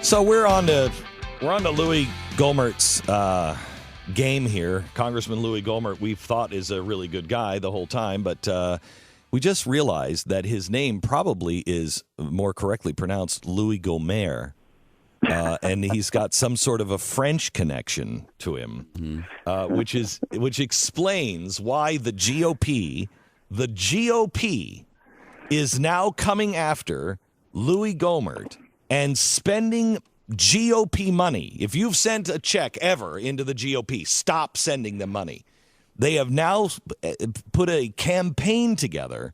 So we're on to Louie Gohmert's game here. Congressman Louie Gohmert, we've thought is a really good guy the whole time, but we just realized that his name probably is more correctly pronounced Louie Gohmert, and he's got some sort of a French connection to him, which explains why the GOP is now coming after Louie Gohmert and spending GOP money. If you've sent a check ever into the GOP, stop sending them money. They have now put a campaign together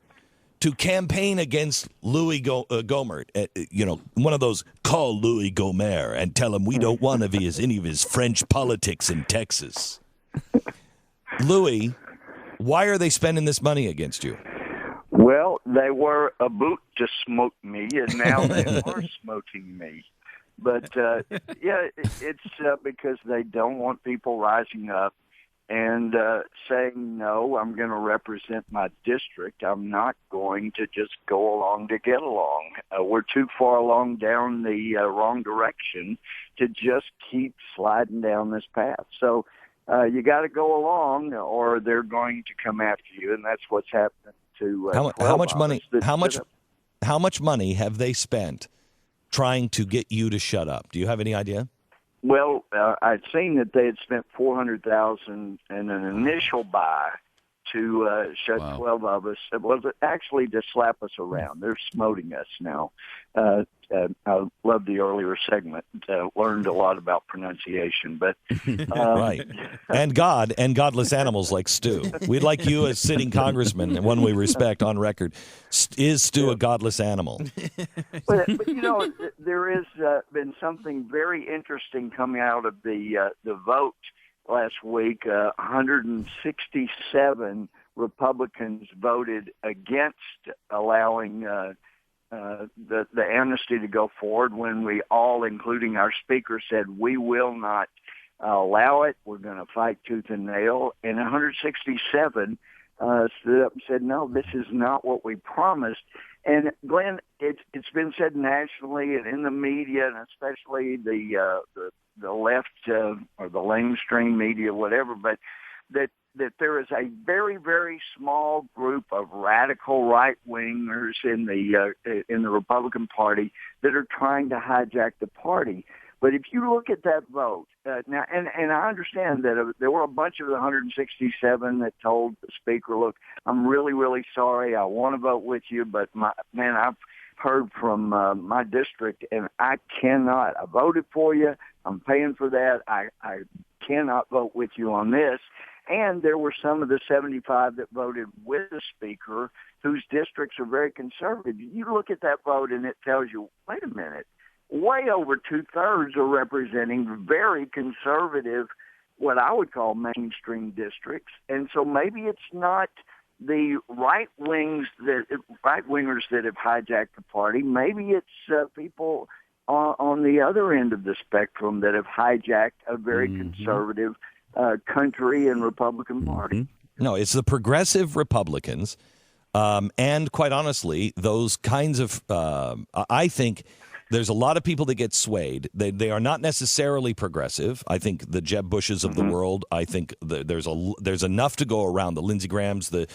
to campaign against Louie Gohmert. One of those, call Louie Gohmert and tell him we don't want any of his French politics in Texas. Louie, why are they spending this money against you? Well, they were about to smoke me, and now they are smoking me. But, it's because they don't want people rising up and saying, no, I'm going to represent my district. I'm not going to just go along to get along. We're too far along down the wrong direction to just keep sliding down this path. So you got to go along, or they're going to come after you, and that's what's happening to how much money have they spent trying to get you to shut up? Do you have any idea? Well, I'd seen that they had spent $400,000 in an initial buy to shut 12 of us. It was actually to slap us around. They're smoting us now. I loved the earlier segment. Learned a lot about pronunciation, but right. And God and godless animals like Stu. We'd like you as sitting congressman, and one we respect on record. Is Stu a godless animal? But there has been something very interesting coming out of the vote last week. 167 Republicans voted against allowing the amnesty to go forward when we all, including our speaker, said we will not allow it. We're going to fight tooth and nail. And 167 stood up and said, no, this is not what we promised. And, Glenn, it's been said nationally and in the media, and especially the left or the mainstream media, whatever, but that there is a very, very small group of radical right-wingers in the Republican Party that are trying to hijack the party. But if you look at that vote now, and I understand that there were a bunch of the 167 that told the speaker, "Look, I'm really, really sorry. I want to vote with you, but I've heard from my district, and I cannot. I voted for you. I'm paying for that. I cannot vote with you on this." And there were some of the 75 that voted with the speaker whose districts are very conservative. You look at that vote and it tells you, wait a minute, way over two-thirds are representing very conservative, what I would call mainstream districts. And so maybe it's not the right-wingers that have hijacked the party. Maybe it's people on the other end of the spectrum that have hijacked a very conservative country and Republican Party. No, it's the progressive Republicans, and quite honestly, those kinds of. I think there's a lot of people that get swayed. They are not necessarily progressive. I think the Jeb Bushes of the world. I think there's enough to go around. The Lindsey Grahams, the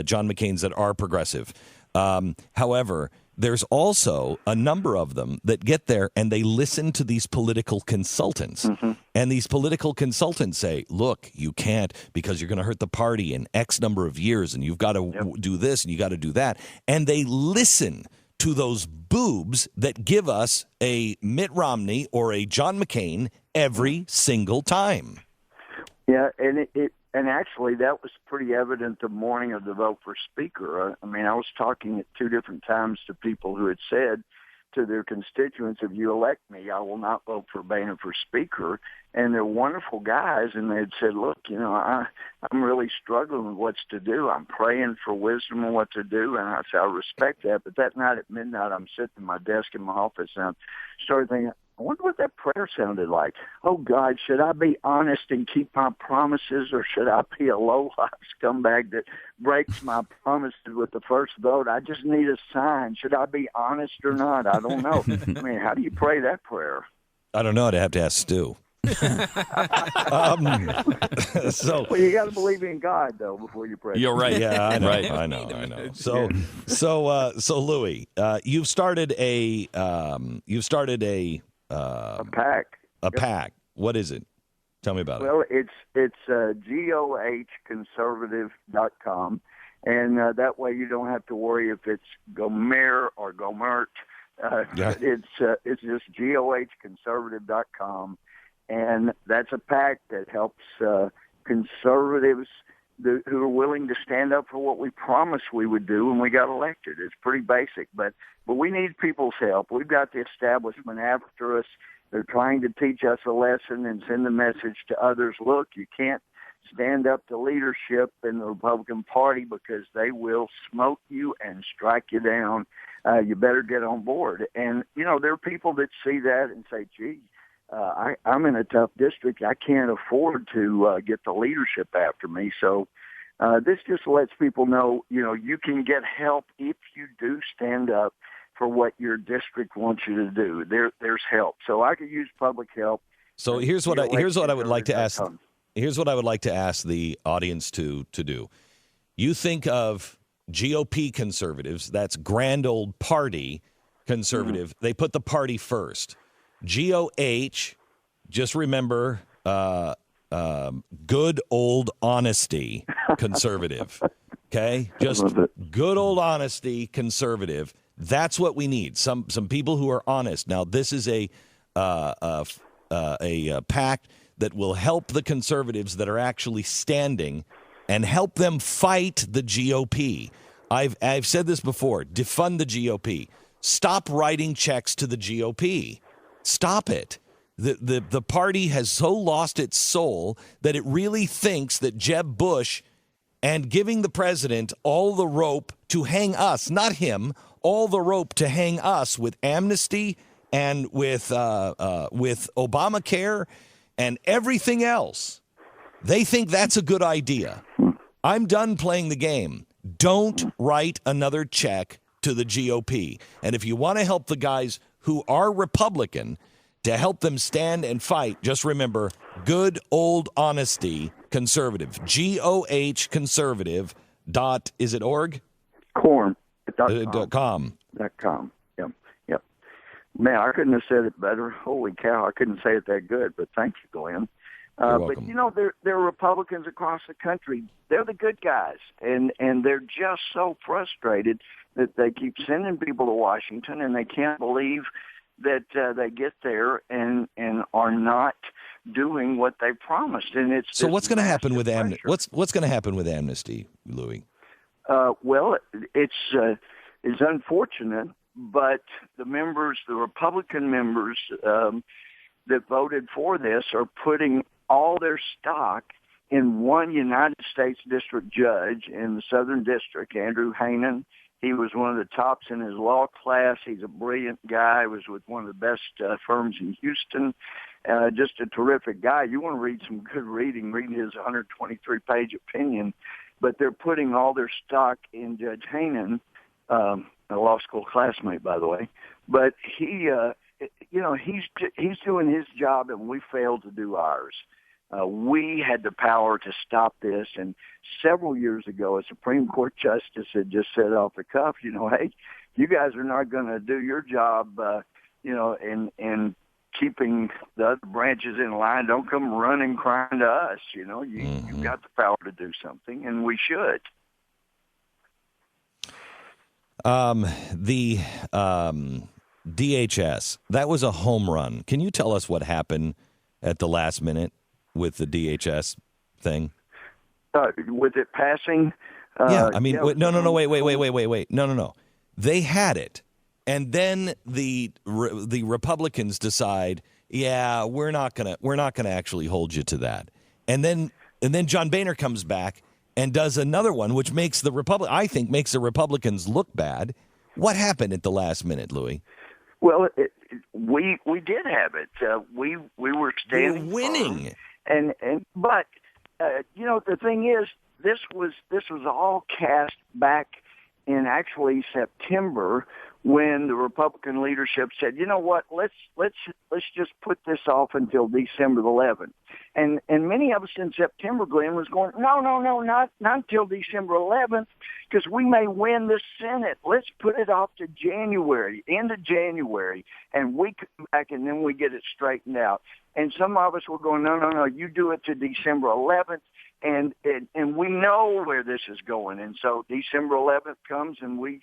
John McCains that are progressive. However, there's also a number of them that get there and they listen to these political consultants. And these political consultants say, look, you can't because you're going to hurt the party in X number of years and you've got to do this and you got to do that. And they listen to those boobs that give us a Mitt Romney or a John McCain every single time. Yeah, and actually, that was pretty evident the morning of the vote for Speaker. I was talking at two different times to people who had said to their constituents, if you elect me, I will not vote for Boehner for Speaker. And they're wonderful guys, and they had said, look, I'm really struggling with what's to do. I'm praying for wisdom on what to do, and I said, I respect that. But that night at midnight, I'm sitting at my desk in my office, and I started thinking, I wonder what that prayer sounded like. Oh, God, should I be honest and keep my promises, or should I be a low-life scumbag that breaks my promises with the first vote? I just need a sign. Should I be honest or not? I don't know. I mean, how do you pray that prayer? I don't know. I'd have to ask Stu. Well, you got to believe in God, though, before you pray. You're right. Yeah, I know. Right. I know. So, Louie, you've started a PAC. A PAC. What is it? Tell me about it. Well, it's GOH Conservative.com, and that way you don't have to worry if it's Gohmert or Gohmert. It's just GOH Conservative.com, and that's a PAC that helps conservatives who are willing to stand up for what we promised we would do when we got elected. It's pretty basic, but we need people's help. We've got the establishment after us. They're trying to teach us a lesson and send the message to others. Look, you can't stand up to leadership in the Republican Party because they will smoke you and strike you down. You better get on board. And, there are people that see that and say, gee, I'm in a tough district. I can't afford to get the leadership after me. So this just lets people know, you can get help if you do stand up for what your district wants you to do. There's help. So I could use public help. So here's what I would like to ask. Here's what I would like to ask the audience to do. You think of GOP conservatives, that's grand old party conservative. They put the party first. GOH, just remember, good old honesty conservative. Okay? Just good old honesty conservative. That's what we need. Some people who are honest. Now, this is a pact that will help the conservatives that are actually standing and help them fight the GOP. I've said this before. Defund the GOP. Stop writing checks to the GOP. Stop it. The party has so lost its soul that it really thinks that Jeb Bush and giving the president all the rope to hang us, not him, all the rope to hang us with Amnesty and with Obamacare and everything else. They think that's a good idea. I'm done playing the game. Don't write another check to the GOP. And if you want to help the guys who are Republican to help them stand and fight, just remember, good old honesty conservative. GOH Conservative dot, is it org? .com. .com. Yep. Man, I couldn't have said it better. Holy cow, I couldn't say it that good, but thank you, Glenn. You're welcome. But, there are Republicans across the country. They're the good guys, and they're just so frustrated that they keep sending people to Washington, and they can't believe that they get there and are not doing what they promised. And it's so. What's going to happen with Amnesty? What's going to happen with Amnesty, Louie? Well, it's unfortunate, but the Republican members that voted for this are putting all their stock in one United States district judge in the Southern District, Andrew Hanen. He was one of the tops in his law class. He's a brilliant guy. He was with one of the best firms in Houston. Just a terrific guy. You want to read some good reading, read his 123-page opinion. But they're putting all their stock in Judge Hanen, a law school classmate, by the way. But he's doing his job, and we failed to do ours. We had the power to stop this, and several years ago, a Supreme Court justice had just said off the cuff, hey, you guys are not going to do your job, in keeping the other branches in line. Don't come running crying to us. You've got the power to do something, and we should. The DHS, that was a home run. Can you tell us what happened at the last minute with the DHS thing? With it passing? Yeah, I mean, wait. No. They had it. And then the Republicans decide, we're not gonna actually hold you to that. And then John Boehner comes back and does another one, which makes the Republicans look bad. What happened at the last minute, Louie? Well, we did have it. We were standing You're winning. firm. But the thing is, this was all cast back in actually September, when the Republican leadership said, you know what, let's just put this off until December the 11th. And many of us in September, Glenn, was going, no, not until December 11th, because we may win the Senate. Let's put it off to January, end of January, and we come back and then we get it straightened out. And some of us were going, no, you do it to December 11th. And we know where this is going. And so December 11th comes, and we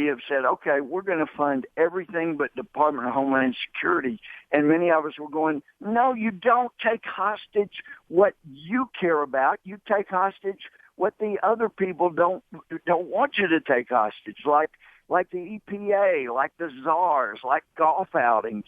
have said, okay, we're going to fund everything but Department of Homeland Security. And many of us were going, no, you don't take hostage what you care about. You take hostage what the other people don't want you to take hostage, like the EPA, like the czars, like golf outings.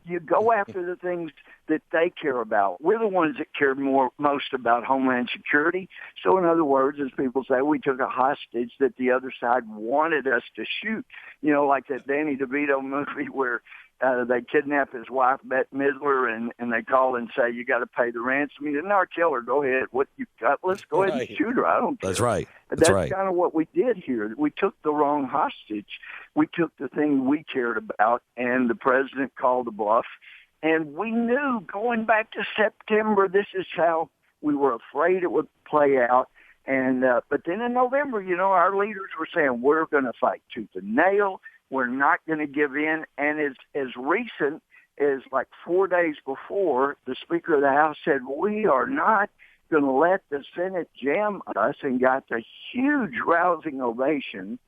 You go after the things that they care about. We're the ones that care most about Homeland Security. So in other words, as people say, we took a hostage that the other side wanted us to shoot. Like that Danny DeVito movie where they kidnap his wife, Bette Midler, and they call and say, you got to pay the ransom. He said, no, kill her. Go ahead. What you got? Let's go ahead and shoot her. I don't care. That's right. That's kind of what we did here. We took the wrong hostage. We took the thing we cared about, and the president called the bluff. And we knew going back to September, this is how we were afraid it would play out. And but then in November, our leaders were saying, we're going to fight tooth and nail. We're not going to give in. And as recent as like 4 days before, the Speaker of the House said, we are not going to let the Senate jam us, and got a huge rousing ovation.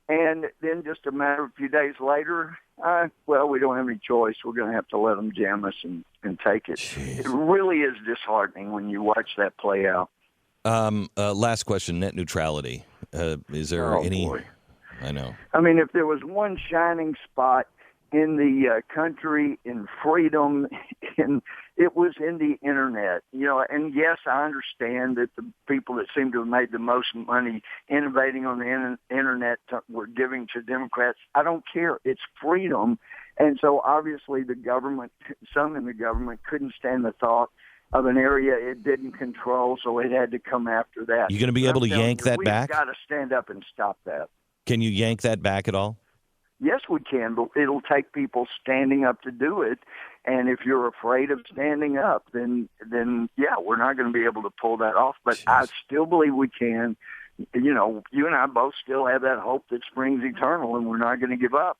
And then just a matter of a few days later, we don't have any choice. We're going to have to let them jam us and take it. Jeez. It really is disheartening when you watch that play out. Last question, net neutrality. Is there any... Boy. I know. I mean, if there was one shining spot in the country, in freedom, it was in the Internet. And yes, I understand that the people that seem to have made the most money innovating on the Internet were giving to Democrats. I don't care. It's freedom. And so obviously some in the government couldn't stand the thought of an area it didn't control, so it had to come after that. You going to be able to yank that back? We've got to stand up and stop that. Can you yank that back at all? Yes, we can, but it'll take people standing up to do it. And if you're afraid of standing up, then yeah, we're not going to be able to pull that off. But Jeez. I still believe we can. You and I both still have that hope that spring's eternal, and we're not going to give up.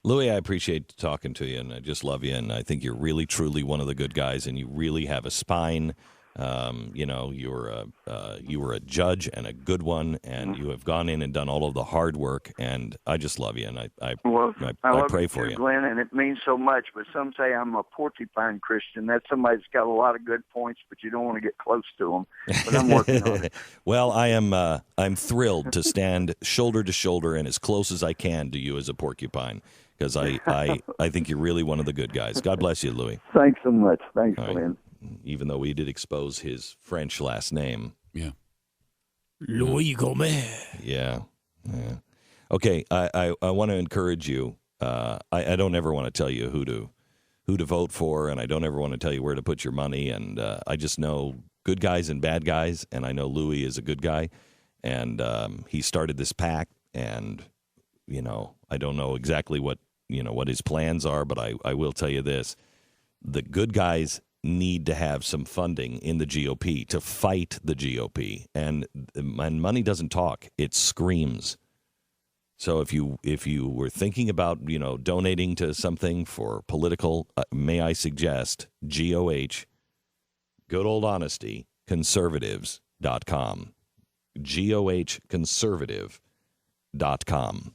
Louie, I appreciate talking to you, and I just love you, and I think you're really, truly one of the good guys, and you really have a spine. You were a judge and a good one, and you have gone in and done all of the hard work, and I just love you, and I pray for you, Glenn, and it means so much. But some say I'm a porcupine Christian. That's somebody that's got a lot of good points, but you don't want to get close to them. But I'm working on it. Well, I'm thrilled to stand shoulder to shoulder and as close as I can to you as a porcupine, because I think you're really one of the good guys. God bless you, Louie. Thanks so much. Thanks, Glenn. Even though we did expose his French last name. Yeah. Louie Gohmert. Yeah. Okay, I want to encourage you. I don't ever want to tell you who to vote for, and I don't ever want to tell you where to put your money, and I just know good guys and bad guys, and I know Louie is a good guy, and he started this PAC, and, I don't know exactly what his plans are, but I will tell you this. The good guys need to have some funding in the GOP to fight the GOP, and money doesn't talk; it screams. So if you were thinking about donating to something for political, may I suggest GOH, Good Old Honesty Conservatives.com, GOH Conservative.com.